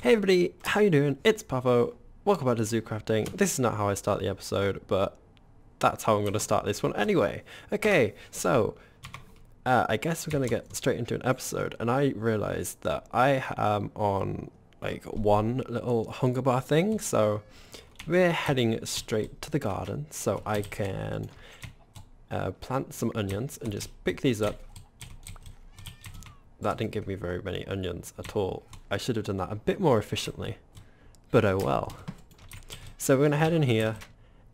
Hey everybody, how you doing? It's Pavo. Welcome back to ZooCrafting. This is not how I start the episode, but that's how I'm going to start this one anyway. Okay, so I guess we're going to get straight into an episode, and I realized that I am on like one little hunger bar thing, so we're heading straight to the garden so I can plant some onions and just pick these up. That didn't give me very many onions at all. I should have done that a bit more efficiently, but oh well. So we're going to head in here,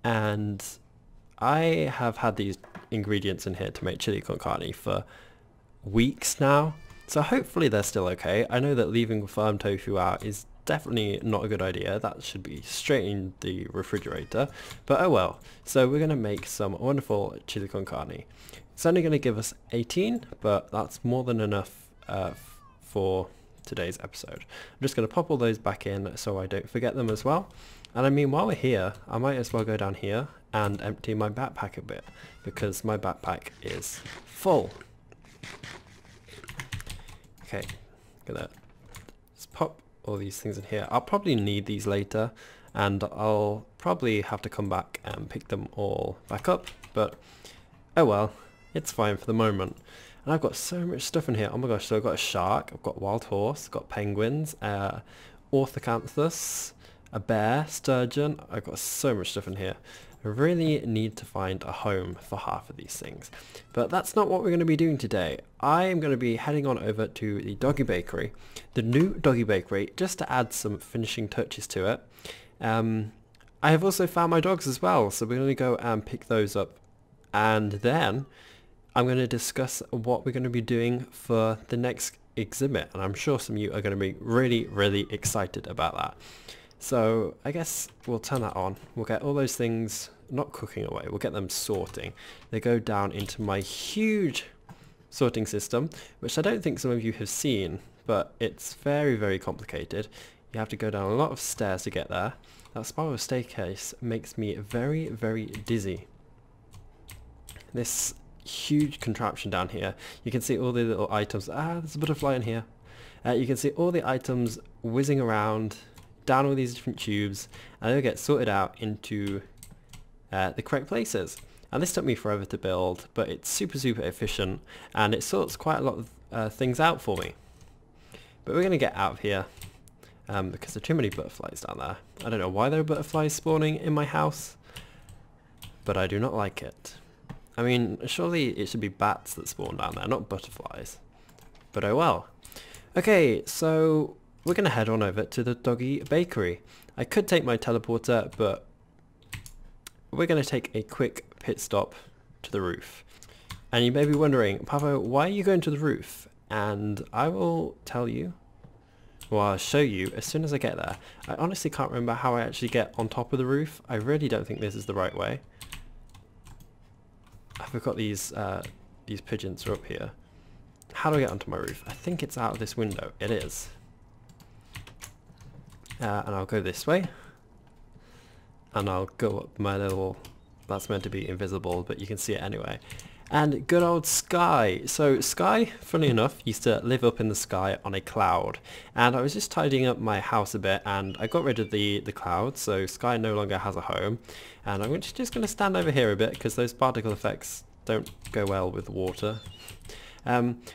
and I have had these ingredients in here to make chili con carne for weeks now, so hopefully they're still okay. I know that leaving firm tofu out is definitely not a good idea. That should be straight in the refrigerator, but oh well. So we're going to make some wonderful chili con carne. It's only going to give us 18, but that's more than enough for today's episode. I'm just going to pop all those back in so I don't forget them as well. And I mean, while we're here, I might as well go down here and empty my backpack a bit, because my backpack is full. Okay, gonna just pop all these things in here. I'll probably need these later, and I'll probably have to come back and pick them all back up, but oh well, it's fine for the moment. And I've got so much stuff in here. Oh my gosh, so I've got a shark, I've got wild horse, I've got penguins, orthocanthus, a bear, sturgeon. I've got so much stuff in here. I really need to find a home for half of these things. But that's not what we're going to be doing today. I am going to be heading on over to the doggy bakery, the new doggy bakery, just to add some finishing touches to it. I have also found my dogs as well, so we're going to go and pick those up, and then I'm going to discuss what we're going to be doing for the next exhibit, and I'm sure some of you are going to be really excited about that. So I guess we'll turn that on. We'll get all those things not cooking away, we'll get them sorting. They go down into my huge sorting system, which I don't think some of you have seen, but it's very complicated. You have to go down a lot of stairs to get there. That spiral staircase makes me very dizzy. This huge contraption down here, you can see all the little items. There's a butterfly in here. You can see all the items whizzing around down all these different tubes, and they'll get sorted out into the correct places. And this took me forever to build, but it's super efficient, and it sorts quite a lot of things out for me. But we're going to get out of here because there are too many butterflies down there. I don't know why there are butterflies spawning in my house, but I do not like it. I mean, surely it should be bats that spawn down there, not butterflies. But oh well. Okay, so we're going to head on over to the doggy bakery. I could take my teleporter, but we're going to take a quick pit stop to the roof. And you may be wondering, Pavo, why are you going to the roof? And I will tell you, or I'll show you as soon as I get there. I honestly can't remember how I actually get on top of the roof. I really don't think this is the right way. I forgot these pigeons are up here. How do I get onto my roof? I think it's out of this window. It is. And I'll go this way. And I'll go up my little... That's meant to be invisible, but you can see it anyway. And good old Sky. So Sky, funny enough, used to live up in the sky on a cloud. And I was just tidying up my house a bit, and I got rid of the cloud, so Sky no longer has a home. And I'm just going to stand over here a bit, because those particle effects don't go well with water.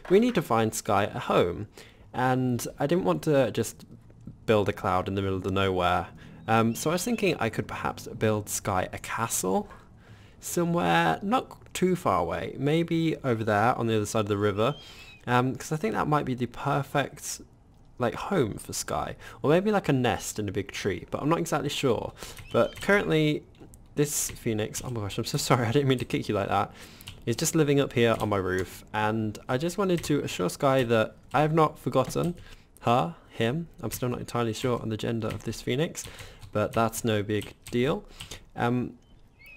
We need to find Sky a home. And I didn't want to just build a cloud in the middle of the nowhere. So I was thinking I could perhaps build Sky a castle somewhere not too far away, maybe over there on the other side of the river, because I think that might be the perfect like home for Sky, or maybe like a nest in a big tree, but I'm not exactly sure. But currently this phoenix, oh my gosh, I'm so sorry, I didn't mean to kick you like that, is just living up here on my roof, and I just wanted to assure Sky that I have not forgotten her, him. I'm still not entirely sure on the gender of this phoenix, but that's no big deal.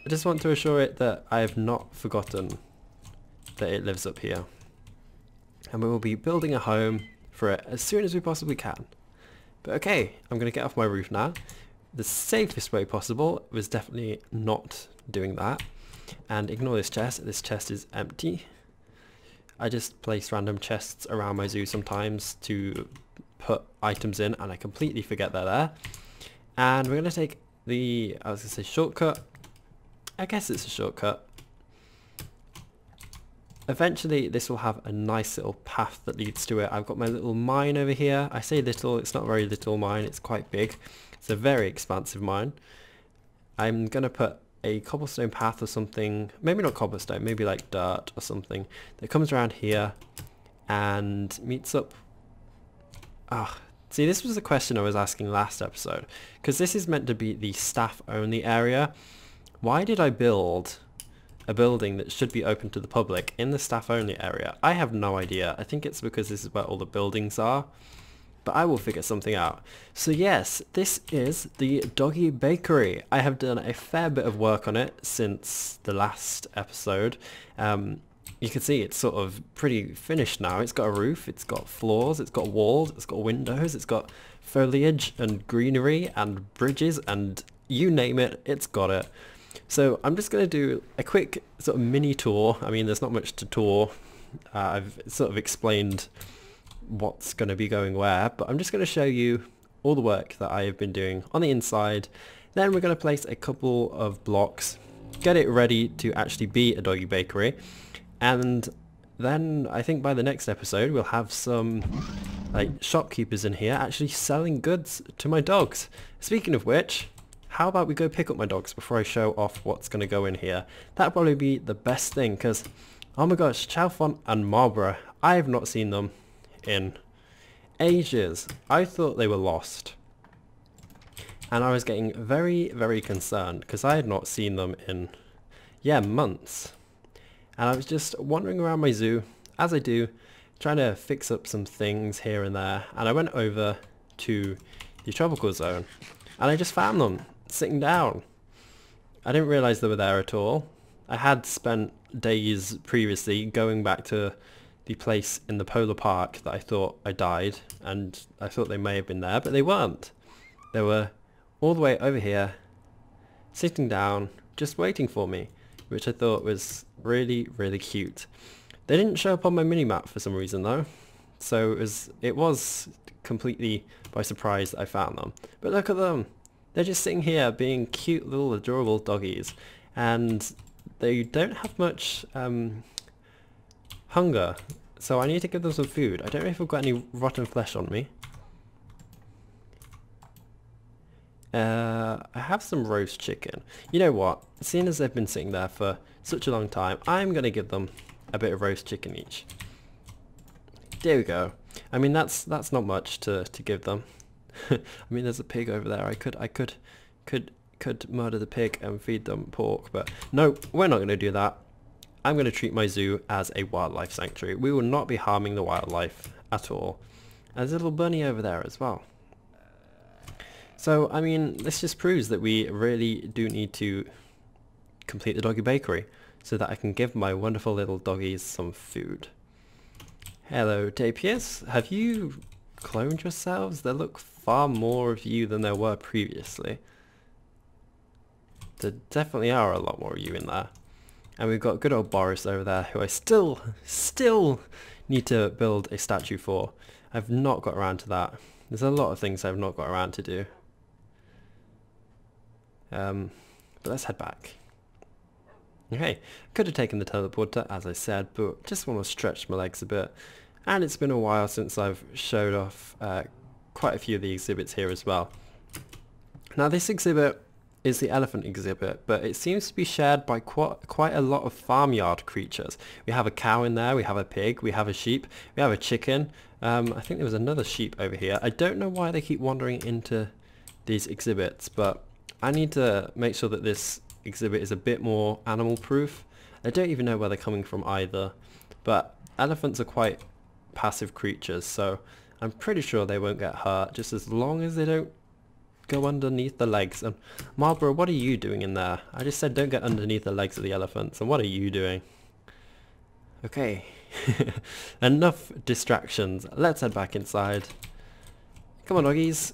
I just want to assure it that I have not forgotten that it lives up here. And we will be building a home for it as soon as we possibly can. But okay, I'm going to get off my roof now. The safest way possible was definitely not doing that. And ignore this chest. This chest is empty. I just place random chests around my zoo sometimes to put items in and I completely forget they're there. And we're going to take the, I was going to say shortcut. I guess it's a shortcut. Eventually this will have a nice little path that leads to it. I've got my little mine over here. I say little, it's not a very little mine, it's quite big. It's a very expansive mine. I'm going to put a cobblestone path or something, maybe not cobblestone, maybe like dirt or something, that comes around here and meets up. See, this was the question I was asking last episode, because this is meant to be the staff only area. Why did I build a building that should be open to the public in the staff only area? I have no idea. I think it's because this is where all the buildings are, but I will figure something out. So yes, this is the doggy bakery. I have done a fair bit of work on it since the last episode. You can see it's sort of pretty finished now. It's got a roof, it's got floors, it's got walls, it's got windows, it's got foliage and greenery and bridges and you name it, it's got it. So I'm just going to do a quick sort of mini tour. I mean, there's not much to tour. I've sort of explained what's going to be going where, but I'm just going to show you all the work that I have been doing on the inside. Then we're going to place a couple of blocks, get it ready to actually be a doggy bakery, and then I think by the next episode we'll have some like shopkeepers in here actually selling goods to my dogs. Speaking of which, how about we go pick up my dogs before I show off what's going to go in here? That'd probably be the best thing, because oh my gosh, Chalfont and Marlborough, I have not seen them in ages. I thought they were lost, and I was getting very, very concerned because I had not seen them in months. And I was just wandering around my zoo, as I do, trying to fix up some things here and there, and I went over to the tropical zone and I just found them sitting down. I didn't realize they were there at all. I had spent days previously going back to the place in the polar park that I thought I died, and I thought they may have been there, but they weren't. They were all the way over here, sitting down, just waiting for me, which I thought was really, really cute. They didn't show up on my minimap for some reason though, so it was completely by surprise that I found them. But look at them, they're just sitting here being cute little adorable doggies, and they don't have much hunger, so I need to give them some food. I don't know if I've got any rotten flesh on me. I have some roast chicken. You know what, seeing as they've been sitting there for such a long time, I'm going to give them a bit of roast chicken each. There we go. I mean, that's not much to give them. I mean, there's a pig over there. I could murder the pig and feed them pork, but no, we're not going to do that. I'm going to treat my zoo as a wildlife sanctuary. We will not be harming the wildlife at all. And there's a little bunny over there as well. So, I mean, this just proves that we really do need to complete the doggy bakery so that I can give my wonderful little doggies some food. Hello, tapirs. Have you cloned yourselves? There look far more of you than there were previously. There definitely are a lot more of you in there. And we've got good old Boris over there, who I still need to build a statue for. I've not got around to that. There's a lot of things I've not got around to do. But let's head back. Okay, could have taken the teleporter, as I said, but just want to stretch my legs a bit. And it's been a while since I've showed off quite a few of the exhibits here as well. Now this exhibit is the elephant exhibit, but it seems to be shared by quite a lot of farmyard creatures. We have a cow in there, we have a pig, we have a sheep, we have a chicken. I think there was another sheep over here. I don't know why they keep wandering into these exhibits, but I need to make sure that this exhibit is a bit more animal proof. I don't even know where they're coming from either, but elephants are quite passive creatures, so I'm pretty sure they won't get hurt just as long as they don't go underneath the legs. And Marlborough, what are you doing in there? I just said don't get underneath the legs of the elephants, and what are you doing? Okay, enough distractions. Let's head back inside. Come on, doggies.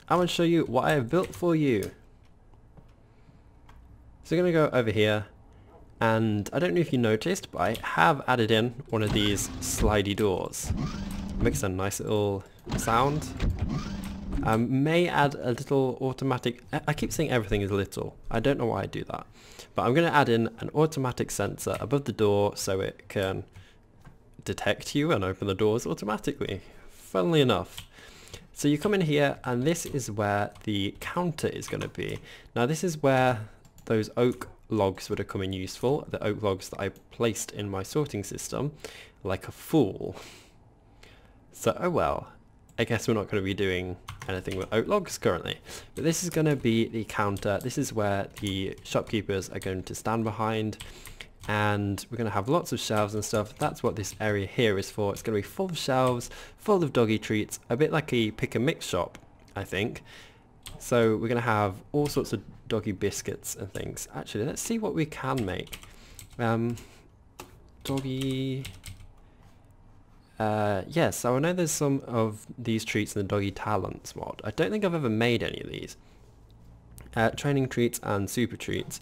I want to show you what I have built for you. So we're going to go over here, and I don't know if you noticed, but I have added in one of these slidey doors. Makes a nice little sound. May add a little automatic, I keep saying everything is little, I don't know why I do that, but I'm going to add in an automatic sensor above the door so it can detect you and open the doors automatically, funnily enough. So you come in here and this is where the counter is going to be. Now this is where those oak logs would have come in useful, the oak logs that I placed in my sorting system like a fool. So oh well, I guess we're not going to be doing anything with oak logs currently. But this is going to be the counter, this is where the shopkeepers are going to stand behind, and we're going to have lots of shelves and stuff. That's what this area here is for. It's going to be full of shelves, full of doggy treats, a bit like a pick and mix shop, I think. So we're going to have all sorts of doggy biscuits and things. Actually, let's see what we can make. Doggy... yes, so I know there's some of these treats in the Doggy Talents mod. I don't think I've ever made any of these. Training treats and super treats.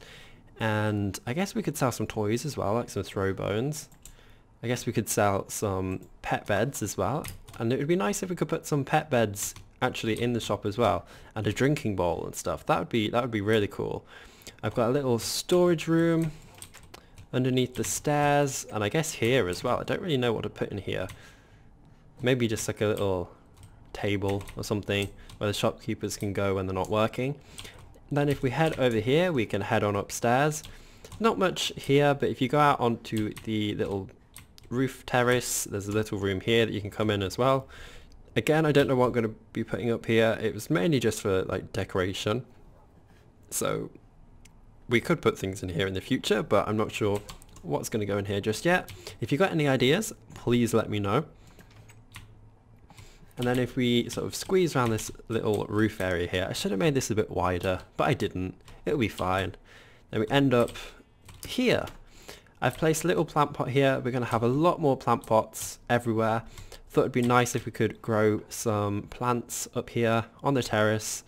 And I guess we could sell some toys as well, like some throw bones. I guess we could sell some pet beds as well. And it would be nice if we could put some pet beds actually in the shop as well. And a drinking bowl and stuff. That would be really cool. I've got a little storage room underneath the stairs, and I guess here as well. I don't really know what to put in here. Maybe just like a little table or something where the shopkeepers can go when they're not working. Then if we head over here, we can head on upstairs. Not much here, but if you go out onto the little roof terrace, there's a little room here that you can come in as well. Again, I don't know what I'm going to be putting up here. It was mainly just for like decoration. So we could put things in here in the future, but I'm not sure what's going to go in here just yet. If you've got any ideas, please let me know. And then if we sort of squeeze around this little roof area here, I should have made this a bit wider, but I didn't. It'll be fine. Then we end up here. I've placed a little plant pot here. We're going to have a lot more plant pots everywhere. Thought it'd be nice if we could grow some plants up here on the terrace.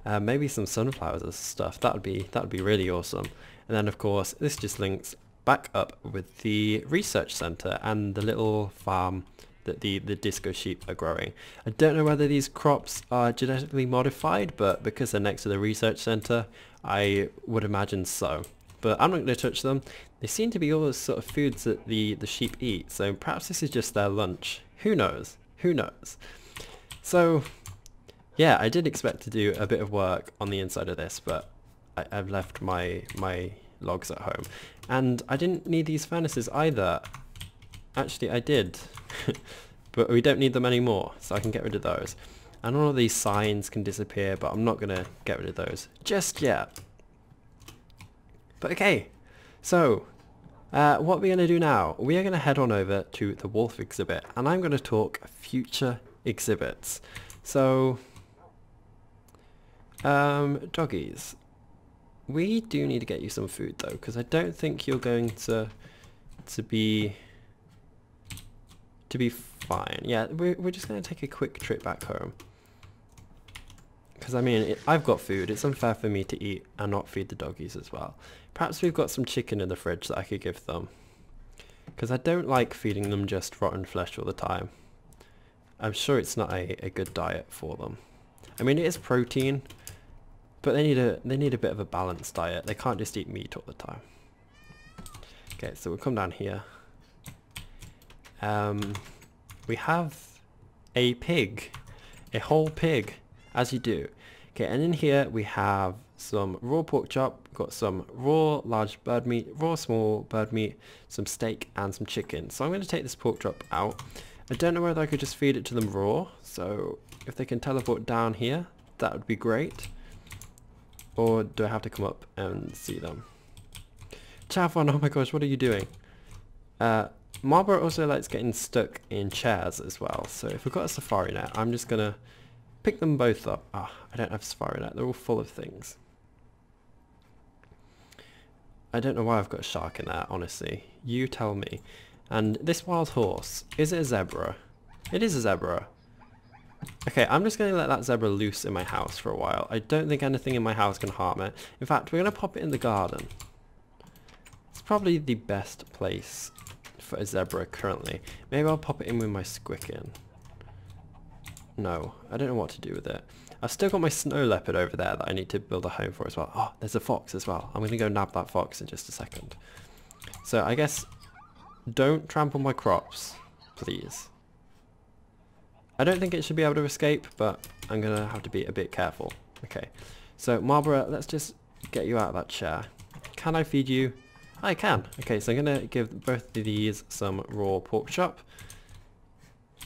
Maybe some sunflowers and stuff. That would be really awesome. And then of course this just links back up with the research center and the little farm that the disco sheep are growing. I don't know whether these crops are genetically modified, but because they're next to the research center, I would imagine so. But I'm not going to touch them. They seem to be all the sort of foods that the sheep eat, so perhaps this is just their lunch. Who knows? Who knows? So yeah, I did expect to do a bit of work on the inside of this, but I've left my logs at home. And I didn't need these furnaces either. Actually, I did. But we don't need them anymore, so I can get rid of those. And all of these signs can disappear, but I'm not going to get rid of those just yet. But okay, so what we're going to do now, we are going to head on over to the wolf exhibit, and I'm going to talk future exhibits. So, doggies, we do need to get you some food though, because I don't think you're going to be fine. Yeah, we're just going to take a quick trip back home. Because I mean, I've got food. It's unfair for me to eat and not feed the doggies as well. Perhaps we've got some chicken in the fridge that I could give them. Because I don't like feeding them just rotten flesh all the time. I'm sure it's not a good diet for them. I mean, it is protein, but they need a bit of a balanced diet. They can't just eat meat all the time. Okay, so we'll come down here. We have a pig, a whole pig, as you do. Okay, and in here we have some raw pork chop, got some raw large bird meat, raw small bird meat, some steak and some chicken. So I'm going to take this pork chop out. I don't know whether I could just feed it to them raw, so if they can teleport down here, that would be great. Or do I have to come up and see them? Chavon, oh my gosh, what are you doing? Marlborough also likes getting stuck in chairs as well, so if we've got a safari net, I'm just going to pick them both up. Ah, I don't have a safari net, they're all full of things. I don't know why I've got a shark in there, honestly. You tell me. And this wild horse, is it a zebra? It is a zebra. Okay, I'm just going to let that zebra loose in my house for a while. I don't think anything in my house can harm it. In fact, we're going to pop it in the garden. It's probably the best place for a zebra currently. Maybe I'll pop it in with my squicken. No, I don't know what to do with it. I've still got my snow leopard over there that I need to build a home for as well. Oh, there's a fox as well. I'm going to go nab that fox in just a second. So I guess don't trample my crops, please. I don't think it should be able to escape, but I'm going to have to be a bit careful. Okay, so Marlborough, let's just get you out of that chair. Can I feed you? I can. Okay, so I'm going to give both of these some raw pork chop.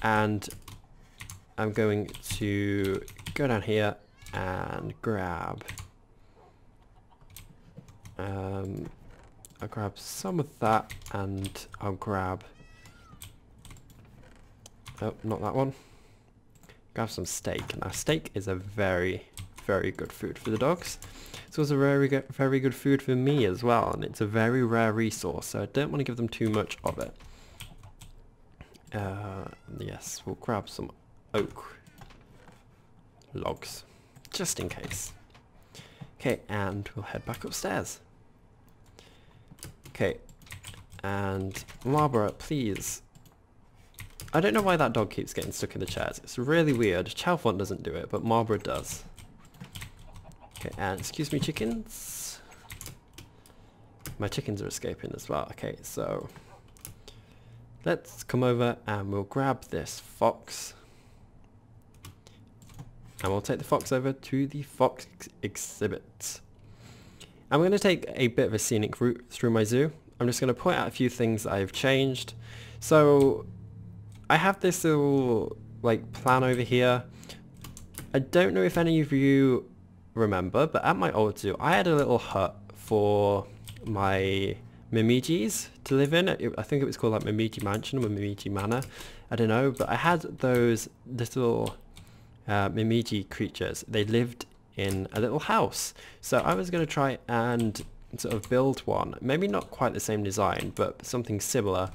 And I'm going to go down here and grab... I'll grab some of that, and I'll grab... Oh, not that one. Grab some steak. Now, steak is a very, very good food for the dogs. It's also very good food for me as well, and it's a very rare resource, so I don't want to give them too much of it. Yes, we'll grab some oak logs, just in case. Okay, and we'll head back upstairs. Okay, and Marlborough, please. I don't know why that dog keeps getting stuck in the chairs. It's really weird. Chalfont doesn't do it, but Marlborough does. Okay, and excuse me, chickens. My chickens are escaping as well. Okay, so let's come over and we'll grab this fox. And we'll take the fox over to the fox exhibit. I'm going to take a bit of a scenic route through my zoo. I'm just going to point out a few things that I've changed. So I have this little like plan over here. I don't know if any of you remember, but at my old zoo I had a little hut for my Mimijis to live in. I think it was called like Mimiji Mansion or Mimiji Manor. I don't know, but I had those little Mimiji creatures. They lived in a little house. So I was going to try and sort of build one. Maybe not quite the same design, but something similar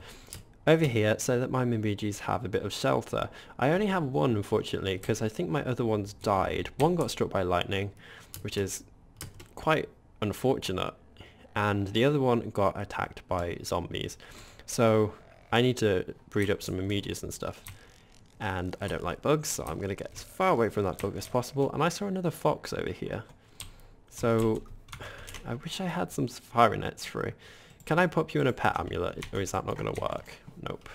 over here so that my Mimijis have a bit of shelter. I only have one, unfortunately, because I think my other ones died. One got struck by lightning, which is quite unfortunate, and the other one got attacked by zombies. So I need to breed up some Mimijis and stuff. And I don't like bugs, so I'm going to get as far away from that bug as possible. And I saw another fox over here. So I wish I had some safari nets free. Can I pop you in a pet amulet, or is that not going to work? Nope.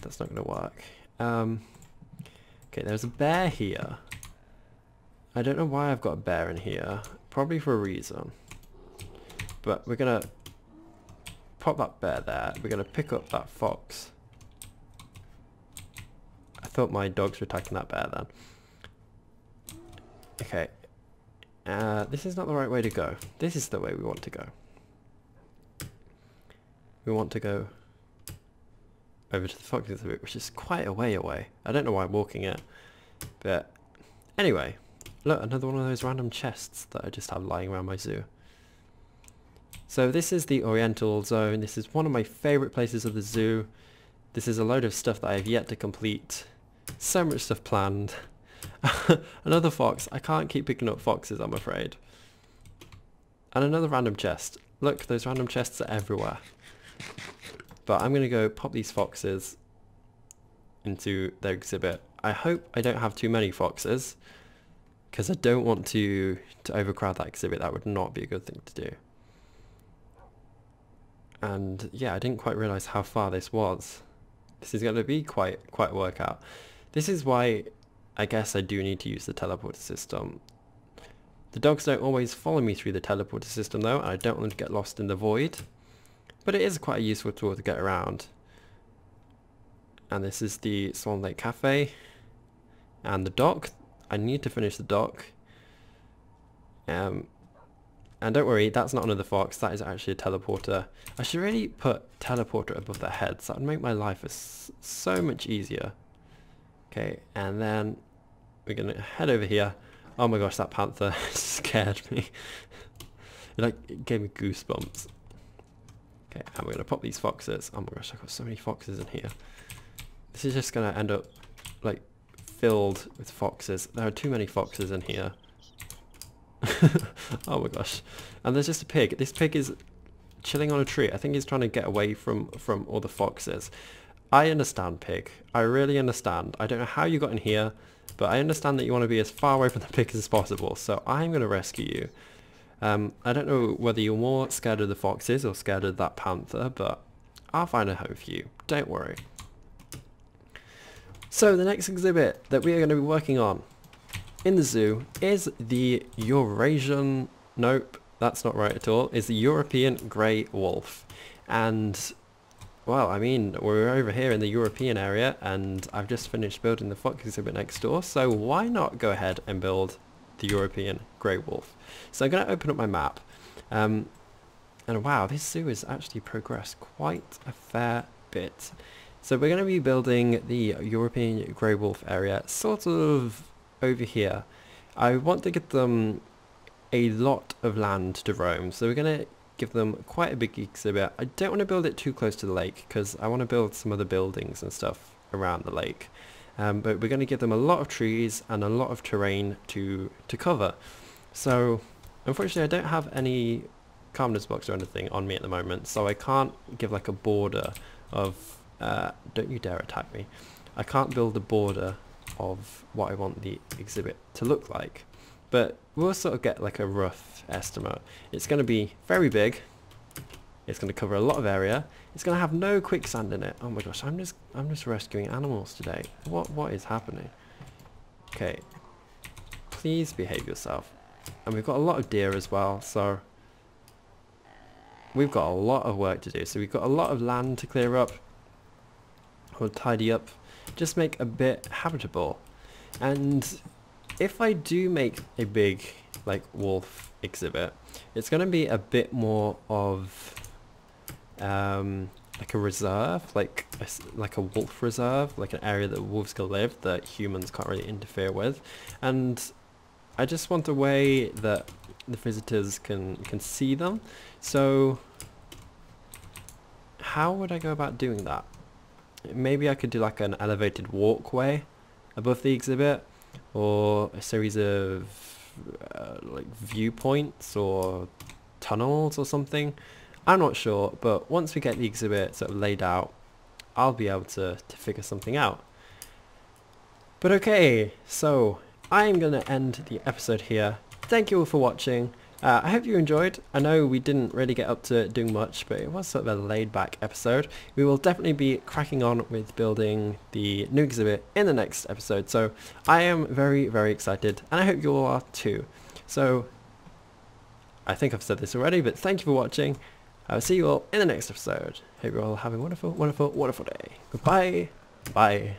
That's not going to work. Okay, there's a bear here. I don't know why I've got a bear in here. Probably for a reason. But we're going to pop that bear there. We're going to pick up that fox. I thought my dogs were attacking that bear then. Okay. This is not the right way to go. This is the way we want to go. We want to go over to the fox exhibit, which is quite a way away. I don't know why I'm walking it. But anyway, look, another one of those random chests that I just have lying around my zoo. So this is the Oriental Zone. This is one of my favourite places of the zoo. This is a load of stuff that I have yet to complete. So much stuff planned. Another fox. I can't keep picking up foxes, I'm afraid. And another random chest. Look, those random chests are everywhere. But I'm going to go pop these foxes into their exhibit. I hope I don't have too many foxes, because I don't want to overcrowd that exhibit. That would not be a good thing to do. And yeah, I didn't quite realise how far this was. This is going to be quite a workout. This is why I guess I do need to use the teleporter system. The dogs don't always follow me through the teleporter system though, and I don't want them to get lost in the void. But it is quite a useful tool to get around. And this is the Swan Lake Cafe. And the dock. I need to finish the dock. And don't worry, that's not another fox, that is actually a teleporter. I should really put teleporter above their heads, that would make my life so much easier. Okay, and then we're going to head over here. Oh my gosh, that panther scared me. It gave me goosebumps. Okay, and we're going to pop these foxes. Oh my gosh, I've got so many foxes in here. This is just going to end up like filled with foxes. There are too many foxes in here. Oh my gosh. And there's just a pig. This pig is chilling on a tree. I think he's trying to get away from all the foxes. I understand, pig. I really understand. I don't know how you got in here, but I understand that you want to be as far away from the pig as possible, so I'm going to rescue you. I don't know whether you're more scared of the foxes or scared of that panther, but I'll find a home for you. Don't worry. So the next exhibit that we are going to be working on in the zoo is the Eurasian... Nope, that's not right at all. Is the European grey wolf. And, well, I mean, we're over here in the European area, and I've just finished building the fox exhibit next door, so why not go ahead and build the European grey wolf? So I'm going to open up my map. And wow, this zoo has actually progressed quite a fair bit. So we're going to be building the European grey wolf area sort of over here. I want to give them a lot of land to roam, so we're going to give them quite a big exhibit. I don't want to build it too close to the lake because I want to build some other buildings and stuff around the lake. But we're going to give them a lot of trees and a lot of terrain to cover. So unfortunately I don't have any calmness blocks or anything on me at the moment, so I can't give like a border of don't you dare attack me. I can't build a border of what I want the exhibit to look like, but we'll sort of get like a rough estimate. It's going to be very big, it's going to cover a lot of area, it's going to have no quicksand in it. Oh my gosh, I'm just rescuing animals today. What is happening? Okay, please behave yourself. And we've got a lot of deer as well, so we've got a lot of work to do. So we've got a lot of land to clear up or tidy up, just make a bit habitable. And if I do make a big like wolf exhibit, it's going to be a bit more of like a reserve, like a wolf reserve, like an area that wolves can live that humans can't really interfere with. And I just want a way that the visitors can see them. So how would I go about doing that? Maybe I could do like an elevated walkway above the exhibit, or a series of like viewpoints or tunnels or something. I'm not sure, but once we get the exhibit sort of laid out, I'll be able to figure something out. But okay, so I'm going to end the episode here. Thank you all for watching. I hope you enjoyed. I know we didn't really get up to doing much, but it was sort of a laid back episode. We will definitely be cracking on with building the new exhibit in the next episode, so I am very, very excited, and I hope you all are too. So I think I've said this already, but thank you for watching. I will see you all in the next episode. Hope you're all having a wonderful, wonderful, wonderful day. Goodbye. Bye.